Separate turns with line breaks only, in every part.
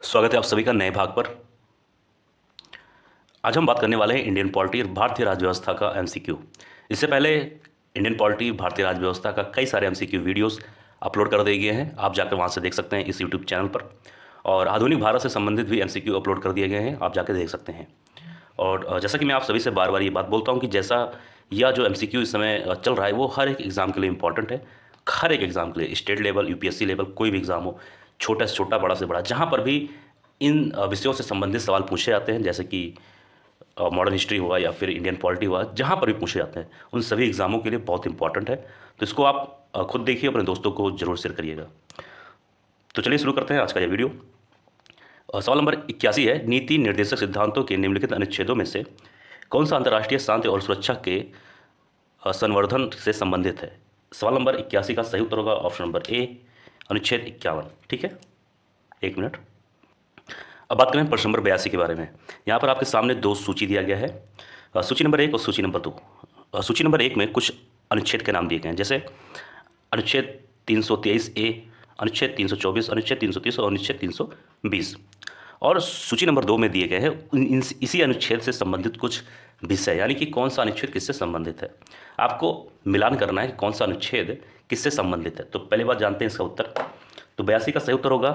स्वागत है आप सभी का नए भाग पर। आज हम बात करने वाले हैं इंडियन पॉलिटी और भारतीय राज्य व्यवस्था का एमसीक्यू। इससे पहले इंडियन पॉलिटी भारतीय राज्य व्यवस्था का कई सारे एमसीक्यू वीडियोस अपलोड कर दिए गए हैं, आप जाकर वहां से देख सकते हैं इस यूट्यूब चैनल पर। और आधुनिक भारत से संबंधित भी एमसीक्यू अपलोड कर दिए गए हैं, आप जाकर देख सकते हैं। और जैसा कि मैं आप सभी से बार बार ये बात बोलता हूँ कि जैसा यह जो एमसीक्यू इस समय चल रहा है वो हर एक एग्ज़ाम के लिए इंपॉर्टेंट है। हर एक एग्ज़ाम के लिए, स्टेट लेवल, यूपीएससी लेवल, कोई भी एग्ज़ाम हो, छोटा से छोटा, बड़ा से बड़ा, जहाँ पर भी इन विषयों से संबंधित सवाल पूछे जाते हैं, जैसे कि मॉडर्न हिस्ट्री हुआ या फिर इंडियन पॉलिटी हुआ, जहाँ पर भी पूछे जाते हैं, उन सभी एग्ज़ामों के लिए बहुत इंपॉर्टेंट है। तो इसको आप खुद देखिए, अपने दोस्तों को जरूर शेयर करिएगा। तो चलिए शुरू करते हैं आज का ये वीडियो। सवाल नंबर 81 है, नीति निर्देशक सिद्धांतों के निम्नलिखित अनुच्छेदों में से कौन सा अंतर्राष्ट्रीय शांति और सुरक्षा के संवर्धन से संबंधित है। सवाल नंबर 81 का सही उत्तर होगा ऑप्शन नंबर ए, अनुच्छेद 51। ठीक है, एक मिनट। अब बात करें प्रश्न नंबर 82 के बारे में। यहाँ पर आपके सामने दो सूची दिया गया है, सूची नंबर 1 और सूची नंबर 2। सूची नंबर 1 में कुछ अनुच्छेद के नाम दिए गए हैं, जैसे अनुच्छेद 323A, अनुच्छेद 324, अनुच्छेद 330 और अनुच्छेद 320। और सूची नंबर 2 में दिए गए हैं इसी अनुच्छेद से संबंधित कुछ विषय, यानी कि कौन सा अनुच्छेद किससे संबंधित है। आपको मिलान करना है कि कौन सा अनुच्छेद किससे संबंधित है। तो पहली बात जानते हैं इसका उत्तर। तो 82 का सही उत्तर होगा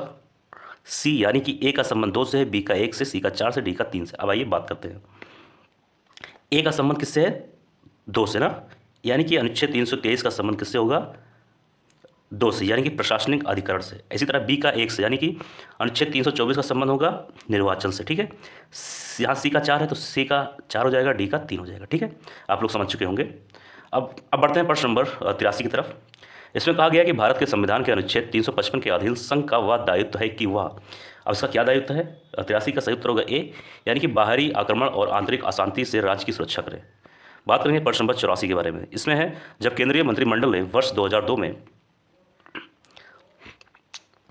सी, यानी कि ए का संबंध 2 से है, बी का 1 से, सी का 4 से, डी का 3 से। अब आइए बात करते हैं, ए का संबंध किससे है, 2 से ना, यानी कि अनुच्छेद 323 का संबंध किससे होगा, 2 से, यानी कि प्रशासनिक अधिकरण से। इसी तरह बी का 1 से, यानी कि अनुच्छेद 324 का संबंध होगा निर्वाचन से। ठीक है, यहाँ सी का 4 है तो सी का 4 हो जाएगा, डी का 3 हो जाएगा। ठीक है, आप लोग समझ चुके होंगे। अब बढ़ते हैं प्रश्न नंबर 83 की तरफ। इसमें कहा गया कि भारत के संविधान के अनुच्छेद 355 के अधीन संघ का वह दायित्व है कि वह, अब इसका क्या दायित्व है। 83 का सही उत्तर होगा ए, यानी कि बाहरी आक्रमण और आंतरिक अशांति से राज्य की सुरक्षा करें। बात करेंगे प्रश्न नंबर 84 के बारे में। इसमें है, जब केंद्रीय मंत्रिमंडल ने वर्ष 2002 में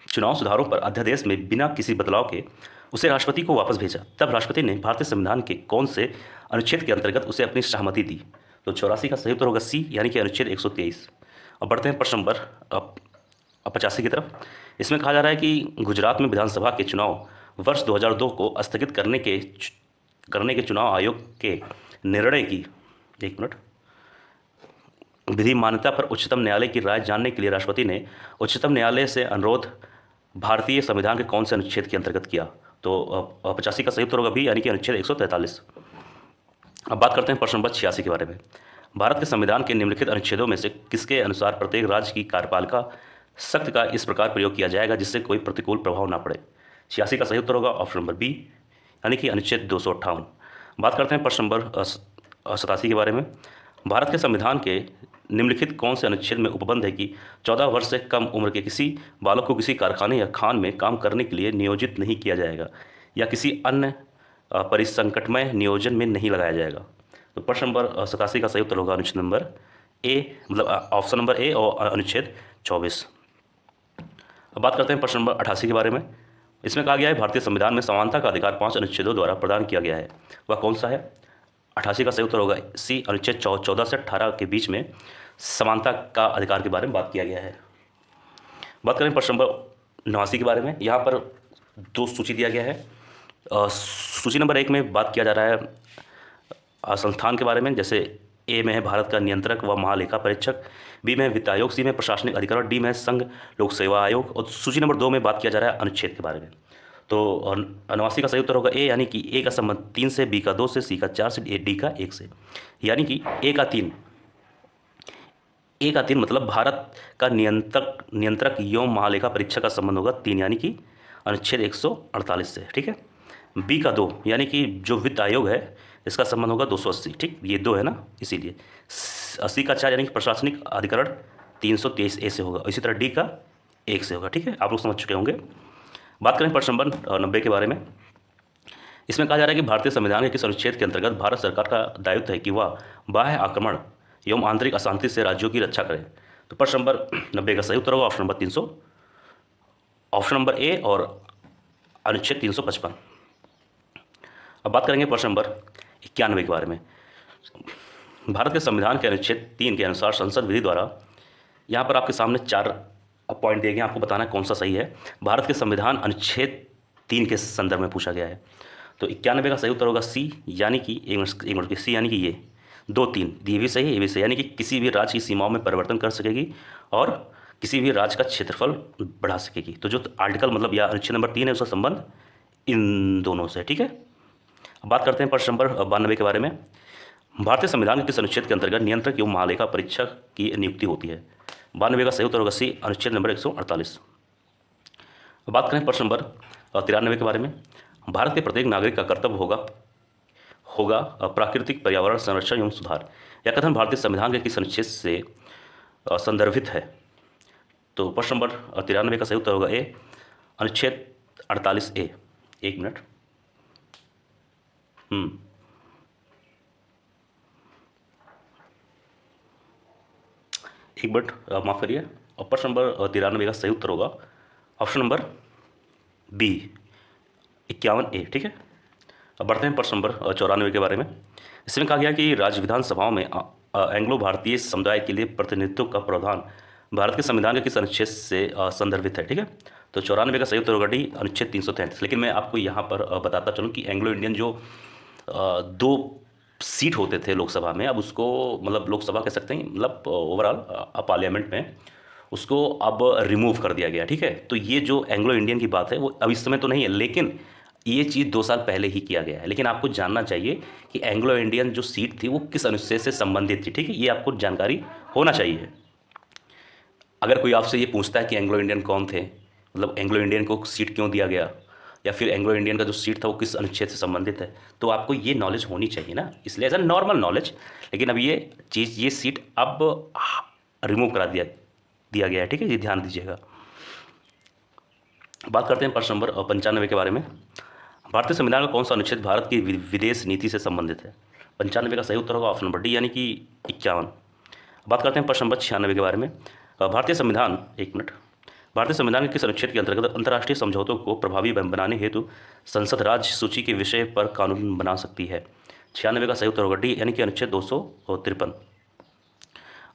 चुनाव सुधारों पर अध्यादेश में बिना किसी बदलाव के उसे राष्ट्रपति को वापस भेजा, तब राष्ट्रपति ने भारतीय संविधान के कौन से अनुच्छेद के अंतर्गत उसे अपनी सहमति दी। तो 84 का सही उत्तर होगा सी, यानी कि अनुच्छेद 123। अब बढ़ते हैं प्रश्न नंबर 85 की तरफ। इसमें कहा जा रहा है कि गुजरात में विधानसभा के चुनाव वर्ष 2002 को स्थगित करने के चुनाव आयोग के निर्णय की, एक मिनट, विधि मान्यता पर उच्चतम न्यायालय की राय जानने के लिए राष्ट्रपति ने उच्चतम न्यायालय से अनुरोध भारतीय संविधान के कौन से अनुच्छेद के अंतर्गत किया। तो 85 का सही उत्तर होगा बी, यानी कि अनुच्छेद 143। अब बात करते हैं प्रश्न नंबर 86 के बारे में। भारत के संविधान के निम्नलिखित अनुच्छेदों में से किसके अनुसार प्रत्येक राज्य की कार्यपालिका शक्ति का इस प्रकार प्रयोग किया जाएगा जिससे कोई प्रतिकूल प्रभाव ना पड़े। 86 का सही उत्तर होगा ऑप्शन नंबर बी, यानी कि अनुच्छेद 258। बात करते हैं प्रश्न नंबर 87 के बारे में। भारत के संविधान के निम्नलिखित कौन से अनुच्छेद में उपबंध है कि 14 वर्ष से कम उम्र के किसी बालक को किसी कारखाने या खान में काम करने के लिए नियोजित नहीं किया जाएगा या किसी अन्य परिसंकटमय नियोजन में नहीं लगाया जाएगा। तो प्रश्न नंबर 87 का सही उत्तर होगा अनुच्छेद नंबर ए, मतलब ऑप्शन नंबर ए और अनुच्छेद 24। अब बात करते हैं प्रश्न नंबर 88 के बारे में। इसमें कहा गया है, भारतीय संविधान में समानता का अधिकार 5 अनुच्छेदों द्वारा प्रदान किया गया है, वह कौन सा है। 88 का सही उत्तर होगा सी, अनुच्छेद 14 से 18 के बीच में समानता का अधिकार के बारे में बात किया गया है। बात करें प्रश्न नंबर 89 के बारे में। यहाँ पर दो सूची दिया गया है। सूची नंबर 1 में बात किया जा रहा है संस्थान के बारे में, जैसे ए में है भारत का नियंत्रक व महालेखा परीक्षक, बी में वित्त आयोग, सी में प्रशासनिक अधिकरण, डी में संघ लोक सेवा आयोग, और सूची नंबर 2 में बात किया जा रहा है अनुच्छेद के बारे में। तो 89 का सही उत्तर होगा ए, यानी कि ए का संबंध 3 से, बी का 2 से, सी का 4 से, डी का 1 से, यानी कि ए का 3 मतलब भारत का नियंत्रक एवं महालेखा परीक्षक का संबंध होगा 3, यानी कि अनुच्छेद 148 से। ठीक है, बी का 2 यानी कि जो वित्त आयोग है इसका संबंध होगा 280। ठीक, ये 2 है ना, इसीलिए। सी का 4 यानी कि प्रशासनिक अधिकरण 323 ए से होगा। इसी तरह डी का 1 से होगा। ठीक है, आप लोग समझ चुके होंगे। बात करें प्रश्न नंबर 90 के बारे में। इसमें कहा जा रहा है कि भारतीय संविधान के किस अनुच्छेद के अंतर्गत भारत सरकार का दायित्व है कि वह बाह्य आक्रमण एवं आंतरिक अशांति से राज्यों की रक्षा करें। तो प्रश्न नंबर 90 का सही उत्तर होगा option number 300, option number A और अनुच्छेद 355। अब बात करेंगे प्रश्न नंबर 91 के बारे में। भारत के संविधान के अनुच्छेद 3 के अनुसार संसद विधि द्वारा, यहाँ पर आपके सामने 4 पॉइंट दिए गए हैं, आपको बताना है कौन सा सही है। भारत के संविधान अनुच्छेद 3 के संदर्भ में पूछा गया है। तो 91 का सही उत्तर होगा सी, यानी कि एक मिनट की सी, यानी कि ये 2 3, ये भी सही है, ये भी सही, यानी कि किसी भी राज्य की सीमाओं में परिवर्तन कर सकेगी और किसी भी राज्य का क्षेत्रफल बढ़ा सकेगी। तो जो आर्टिकल मतलब या अनुच्छेद नंबर 3 है उसका संबंध इन दोनों से। ठीक है, अब बात करते हैं प्रश्न नंबर 92 के बारे में। भारतीय संविधान के किस अनुच्छेद के अंतर्गत नियंत्रक एवं महालेखा परीक्षक की नियुक्ति होती है? 92 का सही उत्तर होगा सी, अनुच्छेद नंबर 148। अब बात करें प्रश्न नंबर 93 के बारे में। भारत के प्रत्येक नागरिक का कर्तव्य होगा होगा प्राकृतिक पर्यावरण संरक्षण एवं सुधार। यह कथन भारतीय संविधान के किस अनुच्छेद से संदर्भित है? तो प्रश्न नंबर 93 का सही उत्तर होगा ए, अनुच्छेद 48A। एक मिनट, एक मिनट माफ करिए। और प्रश्न नंबर 93 का सही उत्तर होगा ऑप्शन नंबर बी, 51A। ठीक है, अब बढ़ते हैं प्रश्न नंबर 94 के बारे में। इसमें कहा गया कि राज्य विधानसभाओं में एंग्लो भारतीय समुदाय के लिए प्रतिनिधित्व का प्रावधान भारत के संविधान के किस अनुच्छेद से संदर्भित है? ठीक है, तो 94 का सही उत्तर होगा डी, अनुच्छेद 333। लेकिन मैं आपको यहाँ पर बताता चलूँ कि एंग्लो इंडियन जो 2 सीट होते थे लोकसभा में, अब उसको मतलब लोकसभा कह सकते हैं, मतलब ओवरऑल पार्लियामेंट में उसको अब रिमूव कर दिया गया। ठीक है, तो ये जो एंग्लो इंडियन की बात है वो अब इस समय तो नहीं है, लेकिन ये चीज़ 2 साल पहले ही किया गया है। लेकिन आपको जानना चाहिए कि एंग्लो इंडियन जो सीट थी वो किस अनुच्छेद से संबंधित थी। ठीक है, ये आपको जानकारी होना चाहिए। अगर कोई आपसे ये पूछता है कि एंग्लो इंडियन कौन थे, मतलब एंग्लो इंडियन को सीट क्यों दिया गया, या फिर एंग्लो इंडियन का जो सीट था वो किस अनुच्छेद से संबंधित है, तो आपको ये नॉलेज होनी चाहिए ना, इसलिए एज अ नॉर्मल नॉलेज। लेकिन अब ये चीज़, ये सीट अब रिमूव करा दिया गया है। ठीक है, ये ध्यान दीजिएगा। बात करते हैं प्रश्न नंबर 95 के बारे में। भारतीय संविधान का कौन सा अनुच्छेद भारत की विदेश नीति से संबंधित है? 95 का सही उत्तर होगा ऑप्शन नंबर डी, यानी कि 51। बात करते हैं प्रश्न नंबर 96 के बारे में। भारतीय संविधान, एक मिनट, भारतीय संविधान के किस अनुच्छेद के अंतर्गत अंतर्राष्ट्रीय समझौतों को प्रभावी बनाने हेतु संसद राज्य सूची के विषय पर कानून बना सकती है? 96 का सही उत्तर होगा डी, यानी कि अनुच्छेद 253।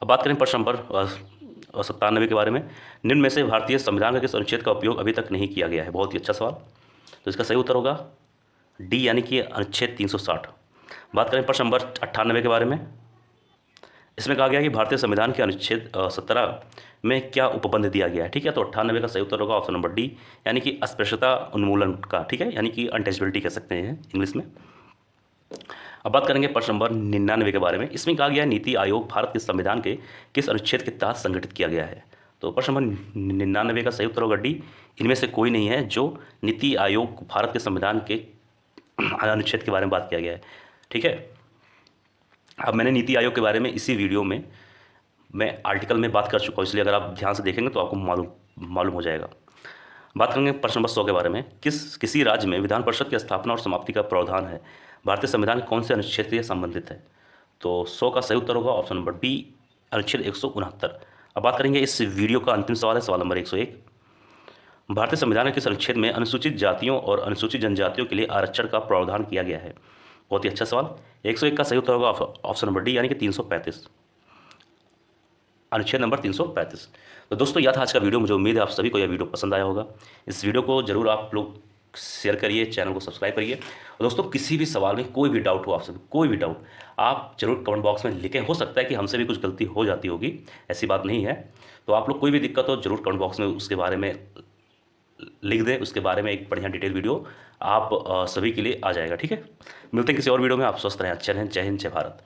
अब बात करें प्रश्न नंबर 97 के बारे में। निम्न में से भारतीय संविधान के किस अनुच्छेद का उपयोग अभी तक नहीं किया गया है? बहुत ही अच्छा सवाल। तो इसका सही उत्तर होगा डी, यानी कि अनुच्छेद 360। बात करें प्रश्न नंबर 98 के बारे में। इसमें कहा गया कि भारतीय संविधान के अनुच्छेद 17 में क्या उपबंध दिया गया है? ठीक है, तो 98 का सही उत्तर होगा ऑप्शन नंबर डी, यानी कि अस्पृश्यता उन्मूलन का। ठीक है, यानी कि अनटचबिलिटी कह सकते हैं इंग्लिश में। अब बात करेंगे प्रश्न नंबर 99 के बारे में। इसमें कहा गया है नीति आयोग भारत के संविधान के किस अनुच्छेद के तहत संगठित किया गया है? तो प्रश्न नंबर 99 का सही उत्तर होगा डी, इनमें से कोई नहीं है जो नीति आयोग भारत के संविधान के अनुच्छेद के बारे में बात किया गया है। ठीक है, अब मैंने नीति आयोग के बारे में इसी वीडियो में मैं आर्टिकल में बात कर चुका हूँ, इसलिए अगर आप ध्यान से देखेंगे तो आपको मालूम हो जाएगा। बात करेंगे प्रश्न नंबर 100 के बारे में। किसी राज्य में विधान परिषद की स्थापना और समाप्ति का प्रावधान है? भारतीय संविधान के कौन से अनुच्छेद से संबंधित है? तो 100 का सही उत्तर होगा ऑप्शन नंबर बी, अनुच्छेद 169। अब बात करेंगे इस वीडियो का अंतिम सवाल है, सवाल नंबर 101। भारतीय संविधान के किस अनुच्छेद में अनुसूचित जातियों और अनुसूचित जनजातियों के लिए आरक्षण का प्रावधान किया गया है? बहुत ही अच्छा सवाल। 101 का सही उत्तर होगा ऑप्शन नंबर डी, यानी कि 335, अनुच्छेद नंबर 335। तो दोस्तों, यह था आज का वीडियो। मुझे उम्मीद है आप सभी को यह वीडियो पसंद आया होगा। इस वीडियो को जरूर आप लोग शेयर करिए, चैनल को सब्सक्राइब करिए। और दोस्तों, किसी भी सवाल में कोई भी डाउट हो, आप सभी कोई भी डाउट आप जरूर कमेंट बॉक्स में लिखें। हो सकता है कि हमसे भी कुछ गलती हो जाती होगी, ऐसी बात नहीं है। तो आप लोग कोई भी दिक्कत हो जरूर कमेंट बॉक्स में उसके बारे में लिख दें, उसके बारे में एक बढ़िया डिटेल वीडियो आप सभी के लिए आ जाएगा। ठीक है, मिलते हैं किसी और वीडियो में। आप स्वस्थ रहें, अच्छे रहें। जय हिंद, जय भारत।